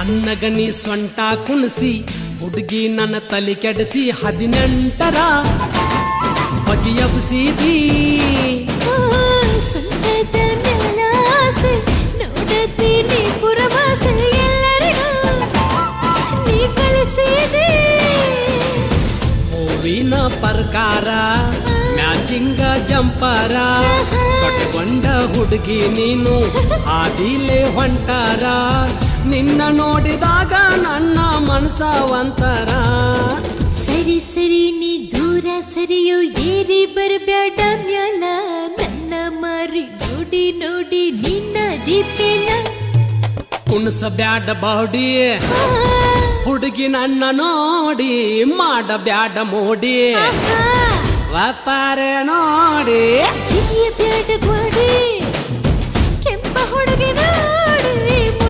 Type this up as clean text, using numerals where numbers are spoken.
ಸಣ್ಣಗನಿ ಸೊಂಟ ಕುಣಿಸಿ ಹುಡುಗಿ ನನ್ನ ತಲೆ ಕೆಡಿಸಿ 18ರ ಬಗೆಯಬ್ಸಿದಿ ಸೊಂಟದ ಮ್ಯಾಲಾಸೆ ನೋಡತೀನಿ ಪುರವಾಸೆ ಎಲ್ಲರಿಗೂ ನೀ ಕಲಿಸಿದಿ ಹೂವಿನ ಪ್ರಕಾರ ಮ್ಯಾಚಿಂಗ ಜಂಪರ ಕಟ್ಕೊಂಡ ಹುಡುಗಿ ನೀನು ಆದಿಲೆ ಹೊಂಟಾರ ನಿನ್ನ ನೋಡಿದಾಗ ನನ್ನ ಮನಸ ಒಂತರ ಸರಿ ಸರಿ ನೀ ದೂರ ಸರಿಯೋ ಏರಿ ಬರಬ್ಯಾಡ ಮ್ಯಾಲ ನನ್ನ ಮಾರಿ ನೋಡಿ ನೋಡಿ ನಿನ್ನ ದೀಪೆಲ್ಲ ಕುಣಸ ಬ್ಯಾಡ ಬಾಡಿ ಹುಡುಗಿ ನನ್ನ ನೋಡಿ ಮಾಡ ಬ್ಯಾಡ ಮೋಡಿ ವ್ಯಾಪಾರ ನೋಡಿ ಜಿಯ ಬ್ಯಾಡ ಗೋಡಿ ಕೆಂಪ ಹುಡುಗಿನ